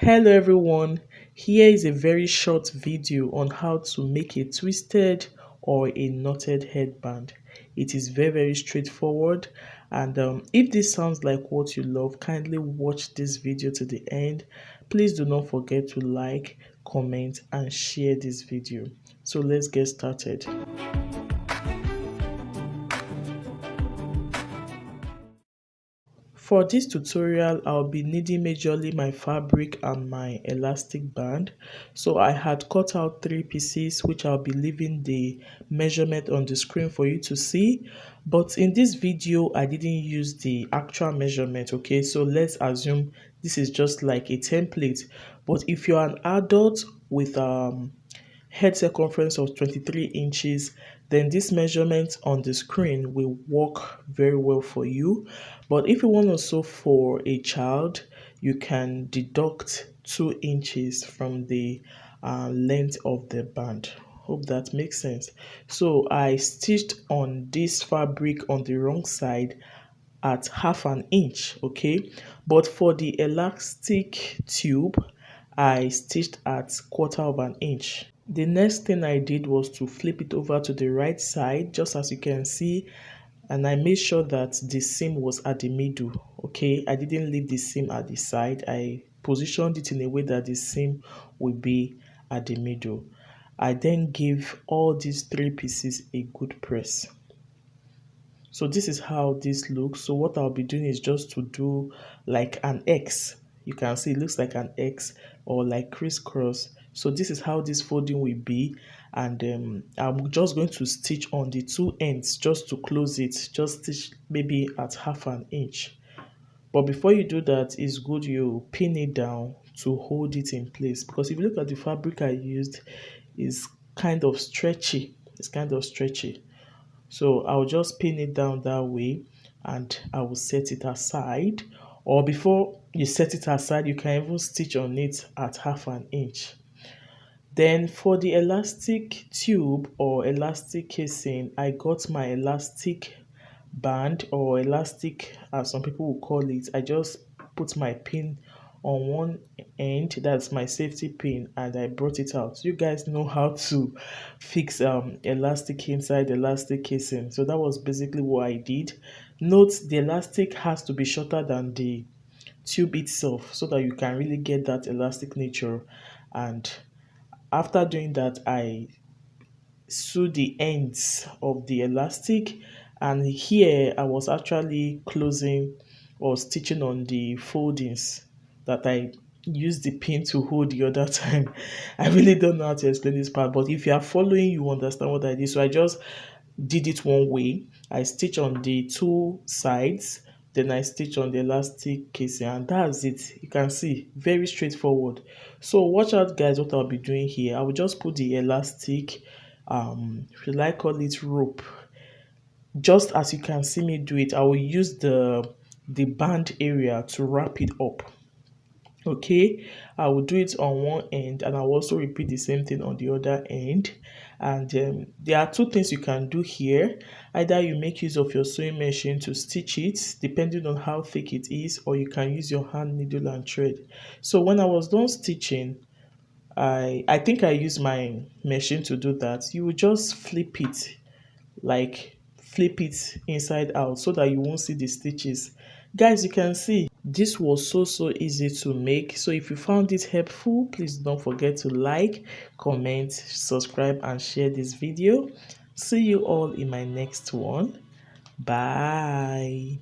Hello everyone, here is a very short video on how to make a twisted or a knotted headband. It is very straightforward, and if this sounds like what you love, kindly watch this video to the end. Please do not forget to like, comment and share this video. So let's get started. For this tutorial, I'll be needing majorly my fabric and my elastic band. So I had cut out 3 pieces, which I'll be leaving the measurement on the screen for you to see. But in this video, I didn't use the actual measurement, okay? So let's assume this is just like a template. But if you're an adult with head circumference of 23 inches, then this measurement on the screen will work very well for you. But if you want to sew for a child, you can deduct 2 inches from the length of the band. Hope that makes sense. So I stitched on this fabric on the wrong side at half an inch, okay? But for the elastic tube, I stitched at quarter of an inch. The next thing I did was to flip it over to the right side, just as you can see, and I made sure that the seam was at the middle, okay? I didn't leave the seam at the side. I positioned it in a way that the seam will be at the middle. I then gave all these 3 pieces a good press. So this is how this looks. So what I'll be doing is just to do like an X. You can see it looks like an X or like crisscross. So this is how this folding will be, and I'm just going to stitch on the 2 ends just to close it. Just stitch maybe at half an inch. But before you do that, it's good you pin it down to hold it in place, because if you look at the fabric I used, is kind of stretchy. It's kind of stretchy. So I'll just pin it down that way, and I will set it aside. Or before you set it aside, you can even stitch on it at half an inch. Then for the elastic tube or elastic casing, I got my elastic band or elastic, as some people will call it. I just put my pin on one end, that's my safety pin, and I brought it out. You guys know how to fix elastic inside elastic casing. So that was basically what I did. Note the elastic has to be shorter than the tube itself so that you can really get that elastic nature. And after doing that, I sew the ends of the elastic, and here I was actually closing or stitching on the foldings that I used the pin to hold the other time. I really don't know how to explain this part, but if you are following, you understand what I did. So I just did it one way. I stitch on the 2 sides, then I stitch on the elastic casing, and that's it. You can see, very straightforward. So watch out guys, what I'll be doing here. I will just put the elastic, should I call it rope, just as you can see me do it. I will use the band area to wrap it up. Okay, I will do it on one end, and I'll also repeat the same thing on the other end. And there are 2 things you can do here. Either you make use of your sewing machine to stitch it, depending on how thick it is, or you can use your hand needle and thread. So when I was done stitching, I think I used my machine to do that. You will just flip it, like flip it inside out, so that you won't see the stitches. Guys, you can see this was so easy to make. So if you found it helpful, please don't forget to like, comment, subscribe and share this video. See you all in my next one. Bye.